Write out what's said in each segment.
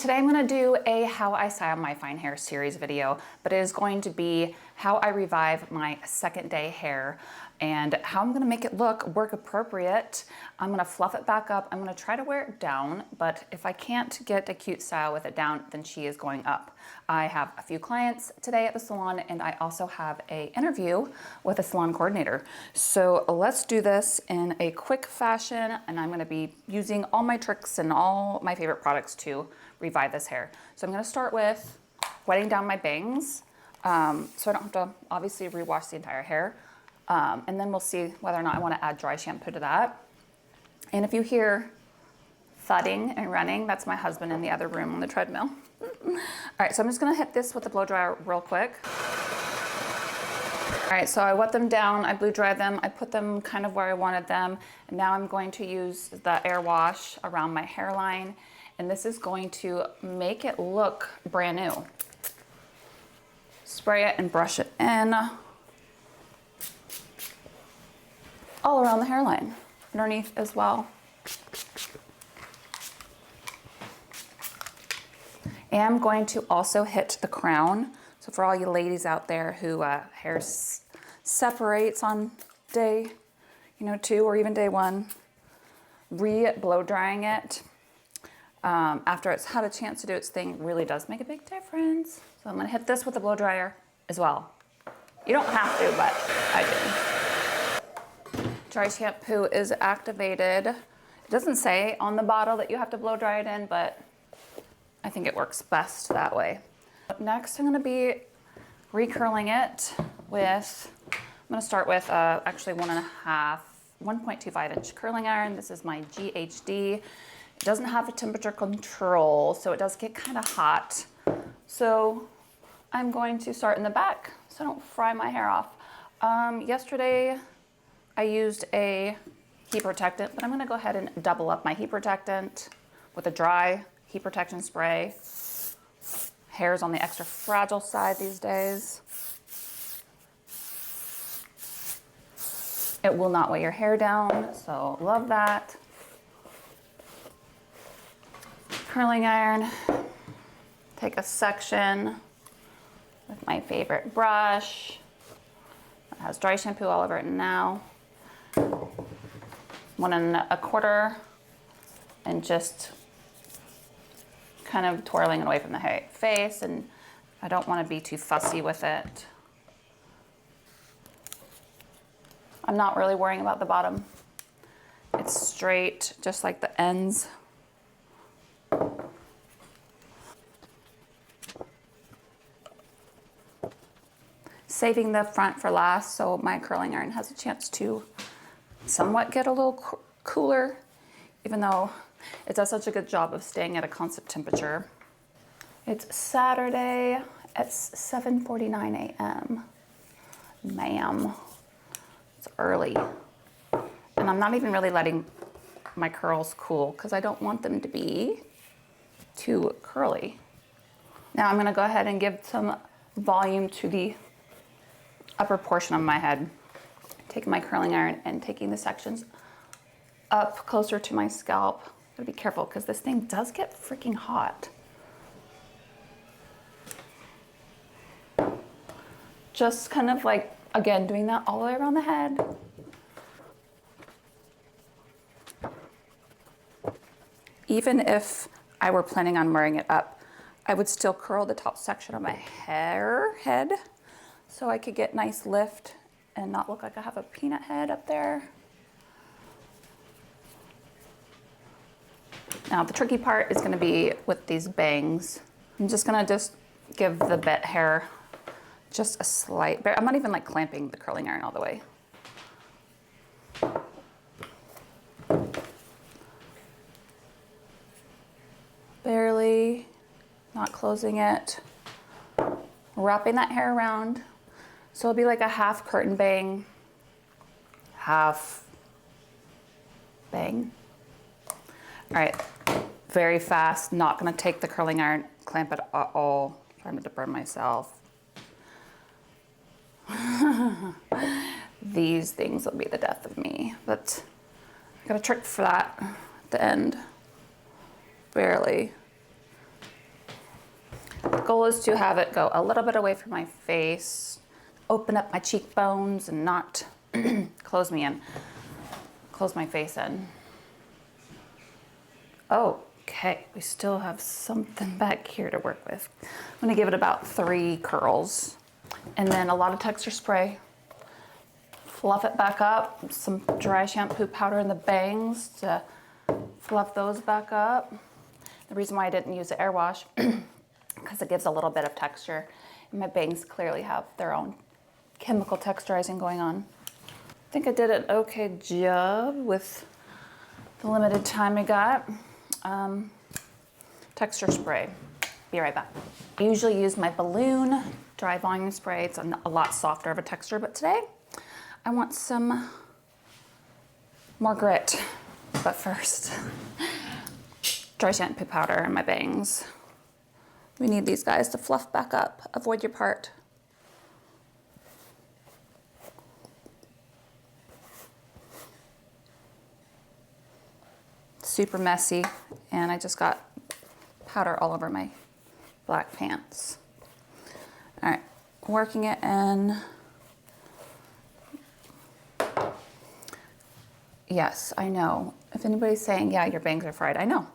Today I'm going to do a how I style my fine hair series video, but it is going to be how I revive my second day hair and how I'm going to make it look work appropriate. I'm going to fluff it back up. I'm going to try to wear it down, but if I can't get a cute style with it down, then she is going up. I have a few clients today at the salon, and I also have an interview with a salon coordinator. So let's do this in a quick fashion, and I'm going to be using all my tricks and all my favorite products to revive this hair. So I'm going to start with wetting down my bangs so I don't have to obviously rewash the entire hair. And then we'll see whether or not I want to add dry shampoo to that. And if you hear thudding and running, that's my husband in the other room on the treadmill. All right, so I'm just going to hit this with the blow dryer real quick. All right, so I wet them down, I blew dry them, I put them kind of where I wanted them, and now I'm going to use the air wash around my hairline, and this is going to make it look brand new. Spray it and brush it in all around the hairline, underneath as well. And I'm going to also hit the crown. So for all you ladies out there who hair separates on day, 2 or even day 1, blow drying it after it's had a chance to do its thing really does make a big difference. So I'm gonna hit this with the blow dryer as well. You don't have to, but I do. Dry shampoo is activated. It doesn't say on the bottle that you have to blow dry it in, but I think it works best that way. Next, I'm gonna be recurling it with, I'm gonna start with actually 1.25 inch curling iron. This is my GHD. It doesn't have a temperature control, so it does get kind of hot. So I'm going to start in the back so I don't fry my hair off. Yesterday I used a heat protectant, but I'm gonna go ahead and double up my heat protectant with a dry heat protection spray. Hair's on the extra fragile side these days. It will not weigh your hair down, so love that. Curling iron, take a section with my favorite brush. It has dry shampoo all over it now. 1 1/4 and just kind of twirling it away from the face, and I don't want to be too fussy with it. I'm not really worrying about the bottom. It's straight, just like the ends. Saving the front for last so my curling iron has a chance to somewhat get a little cooler, even though it does such a good job of staying at a constant temperature. It's Saturday at 7:49 a.m. Ma'am, it's early. And I'm not even really letting my curls cool because I don't want them to be too curly. Now I'm gonna go ahead and give some volume to the upper portion of my head. Taking my curling iron and taking the sections up closer to my scalp. Gotta be careful because this thing does get freaking hot. Just kind of like, again, doing that all the way around the head. Even if I were planning on wearing it up, I would still curl the top section of my head so I could get nice lift and not look like I have a peanut head up there. Now the tricky part is going to be with these bangs. I'm just going to give the bit hair just a slight, I'm not even like clamping the curling iron all the way. Barely, not closing it. Wrapping that hair around. So it'll be like a half curtain bang, half bang. All right, very fast, not gonna take the curling iron, clamp it at all. Trying not to burn myself. These things will be the death of me, but I got a trick for that at the end. Barely. goal is to have it go a little bit away from my face, open up my cheekbones and not close my face in. Okay, we still have something back here to work with. I'm gonna give it about 3 curls. And then a lot of texture spray. Fluff it back up. Some dry shampoo powder in the bangs to fluff those back up. The reason why I didn't use the AirWash, because it gives a little bit of texture. And my bangs clearly have their own chemical texturizing going on. I think I did an okay job with the limited time I got. Texture spray. Be right back. I usually use my balloon dry volume spray. It's a lot softer of a texture, but today I want some more grit. But first, dry shampoo powder in my bangs. We need these guys to fluff back up. Avoid your part. Super messy, and I just got powder all over my black pants. All right, working it in. Yes, I know. If anybody's saying, yeah, your bangs are fried, I know.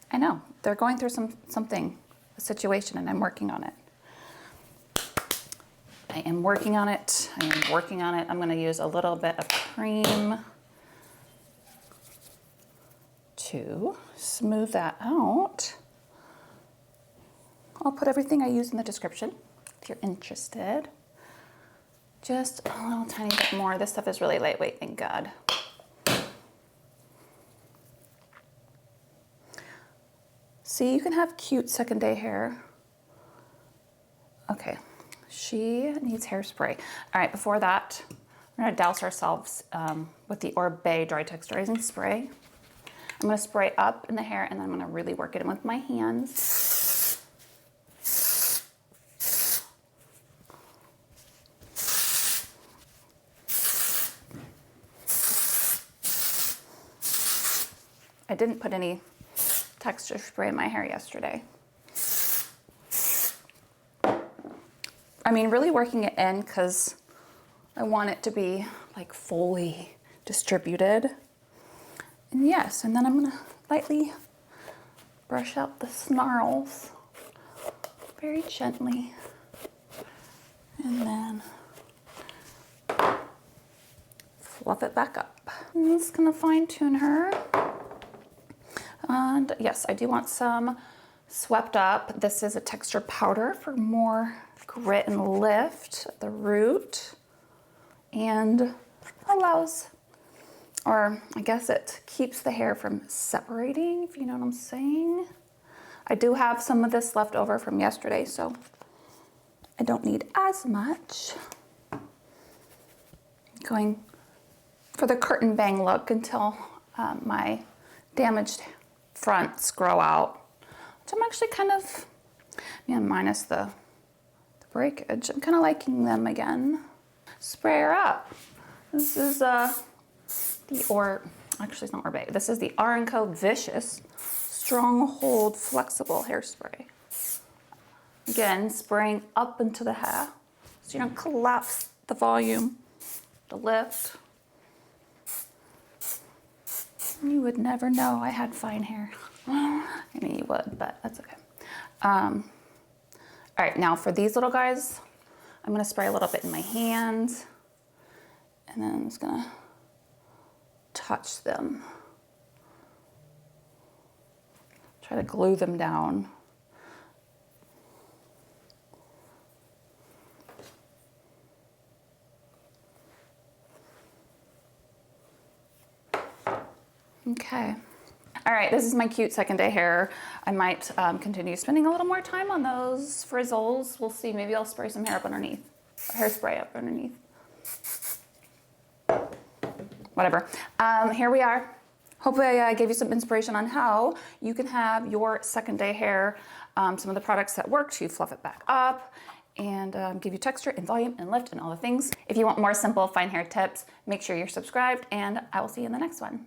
I know. They're going through something, a situation, and I'm working on it. I am working on it. I am working on it. I'm gonna use a little bit of cream to smooth that out. I'll put everything I use in the description if you're interested. Just a little tiny bit more. This stuff is really lightweight, thank God. See, you can have cute second day hair. Okay, she needs hairspray. All right, before that, we're gonna douse ourselves with the Oribe Dry Texturizing Spray. I'm gonna spray up in the hair and then I'm gonna really work it in with my hands. I didn't put any texture spray in my hair yesterday. I mean, really working it in because I want it to be like fully distributed. And yes, and then I'm gonna lightly brush out the snarls very gently. And then fluff it back up. I'm just gonna fine tune her. And yes, I do want some swept up. This is a texture powder for more grit and lift at the root, and allows, or I guess it keeps the hair from separating, if you know what I'm saying. I do have some of this left over from yesterday, so I don't need as much. Going for the curtain bang look until my damaged fronts grow out, which I'm actually kind of, minus the breakage, I'm kind of liking them again. Spray her up. This is actually it's not Oribe. This is the R+Co Vicious Stronghold Flexible Hairspray. Again, spraying up into the hair, so you don't collapse the volume, the lift. You would never know I had fine hair. I mean, you would, but that's okay. All right, now for these little guys, I'm gonna spray a little bit in my hands, and then I'm just gonna touch them. Try to glue them down. Okay. All right, this is my cute second day hair. I might continue spending a little more time on those frizzles. We'll see, maybe I'll spray some hair up underneath, hairspray up underneath. Whatever. Here we are. Hopefully I gave you some inspiration on how you can have your second day hair, some of the products that work to fluff it back up and give you texture and volume and lift and all the things. If you want more simple fine hair tips, make sure you're subscribed, and I will see you in the next one.